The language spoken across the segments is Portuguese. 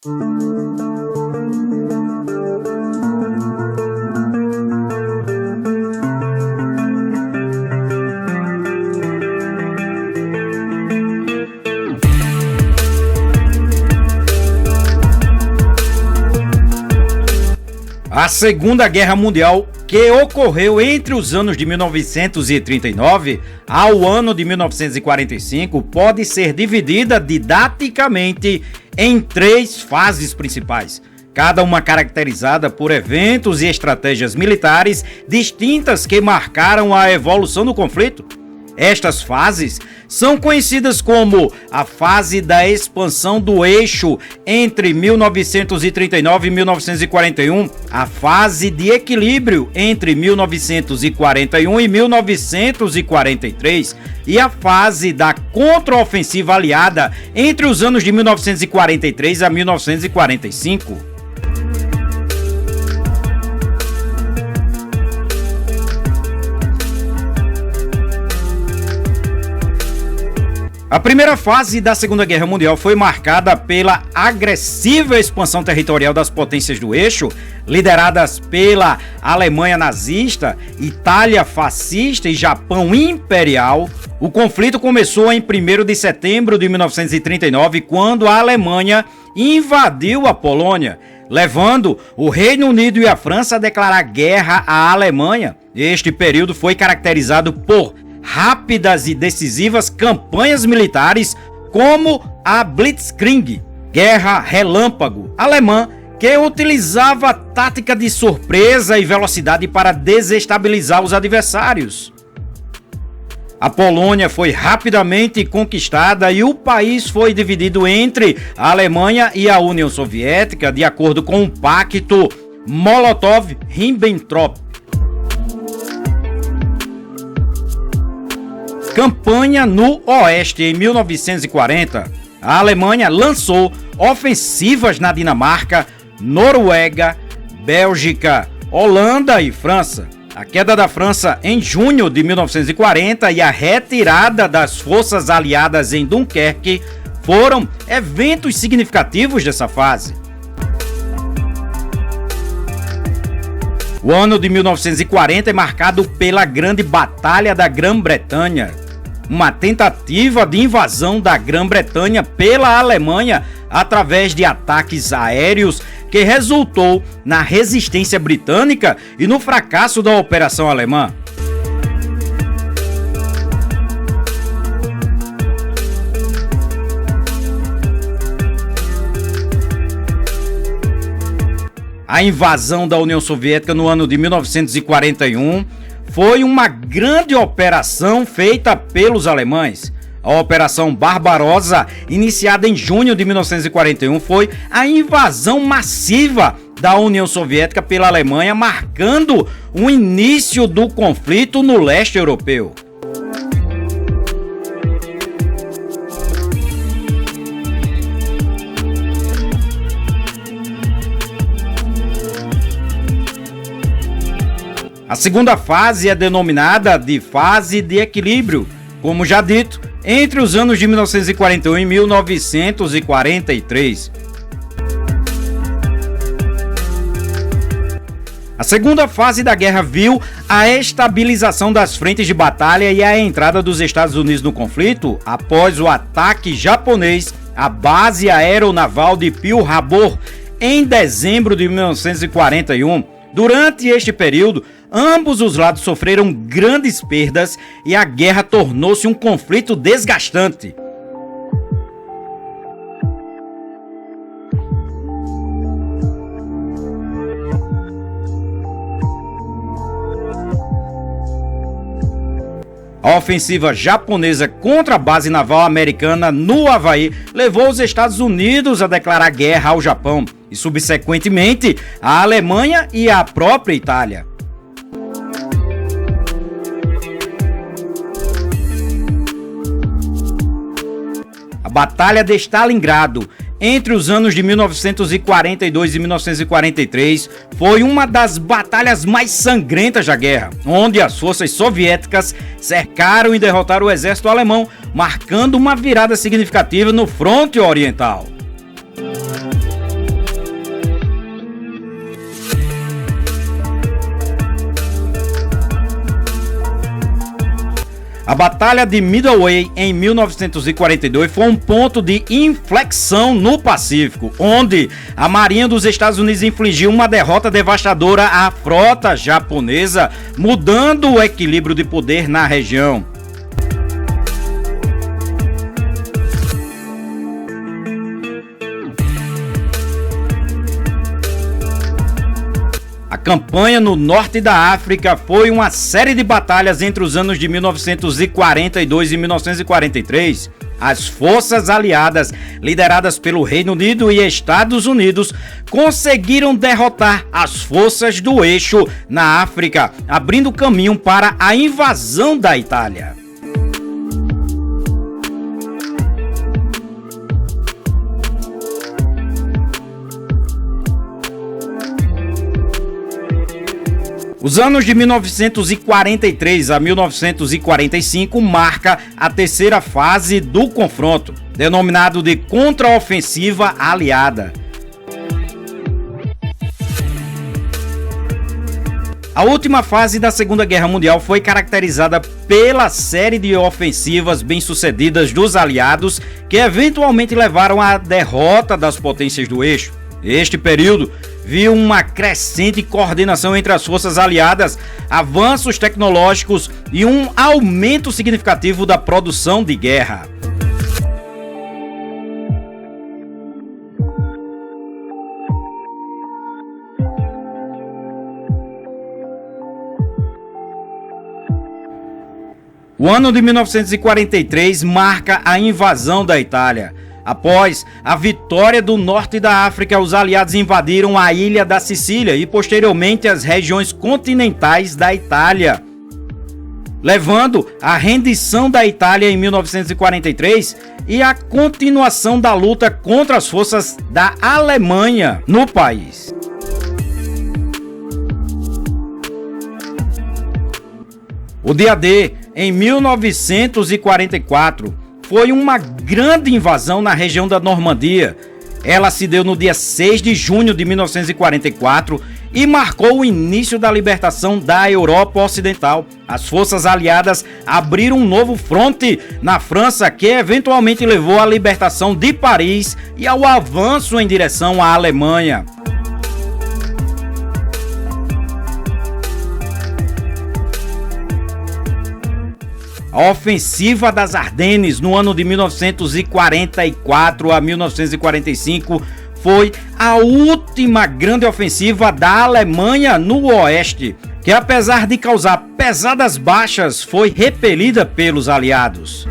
A Segunda Guerra Mundial, que ocorreu entre os anos de 1939 ao ano de 1945, pode ser dividida didaticamente em 3 fases principais, cada uma caracterizada por eventos e estratégias militares distintas que marcaram a evolução do conflito. Estas fases são conhecidas como a fase da expansão do eixo entre 1939 e 1941, a fase de equilíbrio entre 1941 e 1943 e a fase da contraofensiva aliada entre os anos de 1943 a 1945. A primeira fase da Segunda Guerra Mundial foi marcada pela agressiva expansão territorial das potências do eixo, lideradas pela Alemanha nazista, Itália fascista e Japão imperial. O conflito começou em 1º de setembro de 1939, quando a Alemanha invadiu a Polônia, levando o Reino Unido e a França a declarar guerra à Alemanha. Este período foi caracterizado por rápidas e decisivas campanhas militares como a Blitzkrieg, guerra relâmpago alemã, que utilizava a tática de surpresa e velocidade para desestabilizar os adversários. A Polônia foi rapidamente conquistada e o país foi dividido entre a Alemanha e a União Soviética, de acordo com o Pacto Molotov-Ribbentrop. Campanha no Oeste. Em 1940, a Alemanha lançou ofensivas na Dinamarca, Noruega, Bélgica, Holanda e França. A queda da França em junho de 1940 e a retirada das forças aliadas em Dunkerque foram eventos significativos dessa fase. O ano de 1940 é marcado pela Grande Batalha da Grã-Bretanha, uma tentativa de invasão da Grã-Bretanha pela Alemanha através de ataques aéreos que resultou na resistência britânica e no fracasso da Operação Alemã. A invasão da União Soviética no ano de 1941 foi uma grande operação feita pelos alemães. A Operação Barbarossa, iniciada em junho de 1941, foi a invasão massiva da União Soviética pela Alemanha, marcando o início do conflito no leste europeu. A segunda fase é denominada de fase de equilíbrio, como já dito, entre os anos de 1941 e 1943. A segunda fase da guerra viu a estabilização das frentes de batalha e a entrada dos Estados Unidos no conflito após o ataque japonês à base aeronaval de Pearl Harbor em dezembro de 1941. Durante este período, ambos os lados sofreram grandes perdas e a guerra tornou-se um conflito desgastante. A ofensiva japonesa contra a base naval americana no Havaí levou os Estados Unidos a declarar guerra ao Japão e, subsequentemente, a Alemanha e a própria Itália. A Batalha de Stalingrado, entre os anos de 1942 e 1943, foi uma das batalhas mais sangrentas da guerra, onde as forças soviéticas cercaram e derrotaram o exército alemão, marcando uma virada significativa no fronte oriental. A Batalha de Midway em 1942 foi um ponto de inflexão no Pacífico, onde a Marinha dos Estados Unidos infligiu uma derrota devastadora à frota japonesa, mudando o equilíbrio de poder na região. A campanha no norte da África foi uma série de batalhas entre os anos de 1942 e 1943. As forças aliadas, lideradas pelo Reino Unido e Estados Unidos, conseguiram derrotar as forças do eixo na África, abrindo caminho para a invasão da Itália. Os anos de 1943 a 1945 marca a terceira fase do confronto, denominado de Contraofensiva Aliada. A última fase da Segunda Guerra Mundial foi caracterizada pela série de ofensivas bem-sucedidas dos aliados, que eventualmente levaram à derrota das potências do eixo. Este período viu uma crescente coordenação entre as forças aliadas, avanços tecnológicos e um aumento significativo da produção de guerra. O ano de 1943 marca a invasão da Itália. Após a vitória do norte da África, os aliados invadiram a ilha da Sicília e posteriormente as regiões continentais da Itália, levando à rendição da Itália em 1943 e à continuação da luta contra as forças da Alemanha no país. O dia D, em 1944, foi uma grande invasão na região da Normandia. Ela se deu no dia 6 de junho de 1944 e marcou o início da libertação da Europa Ocidental. As forças aliadas abriram um novo fronte na França, que eventualmente levou à libertação de Paris e ao avanço em direção à Alemanha. A ofensiva das Ardennes no ano de 1944 a 1945 foi a última grande ofensiva da Alemanha no oeste, que apesar de causar pesadas baixas, foi repelida pelos aliados.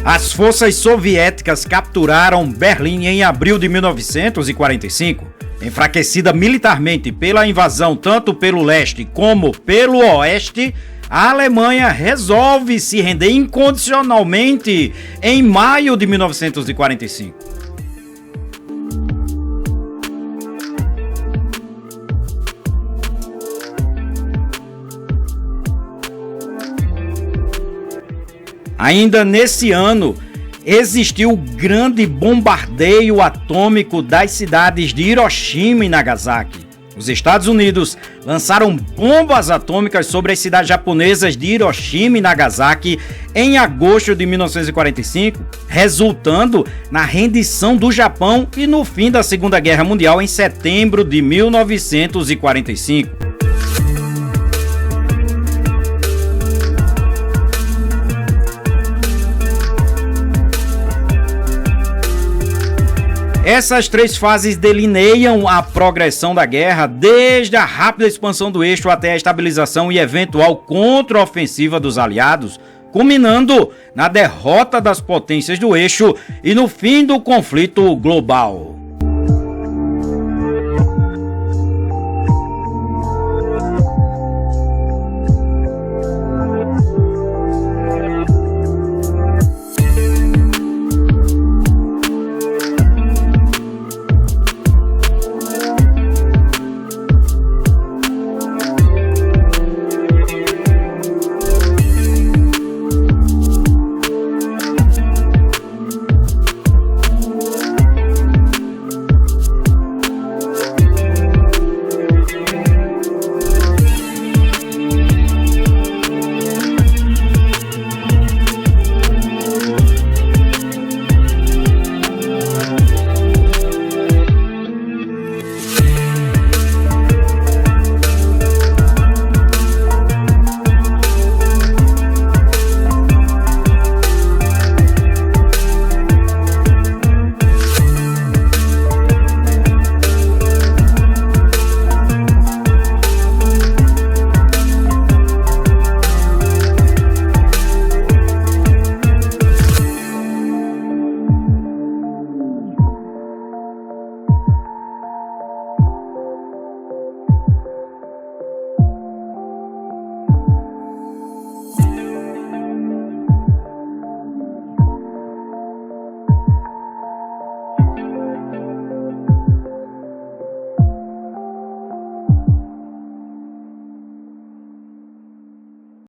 As forças soviéticas capturaram Berlim em abril de 1945. Enfraquecida militarmente pela invasão tanto pelo leste como pelo oeste, a Alemanha resolve se render incondicionalmente em maio de 1945. Ainda nesse ano, existiu o grande bombardeio atômico das cidades de Hiroshima e Nagasaki. Os Estados Unidos lançaram bombas atômicas sobre as cidades japonesas de Hiroshima e Nagasaki em agosto de 1945, resultando na rendição do Japão e no fim da Segunda Guerra Mundial em setembro de 1945. Essas três fases delineiam a progressão da guerra, desde a rápida expansão do eixo até a estabilização e eventual contraofensiva dos aliados, culminando na derrota das potências do eixo e no fim do conflito global.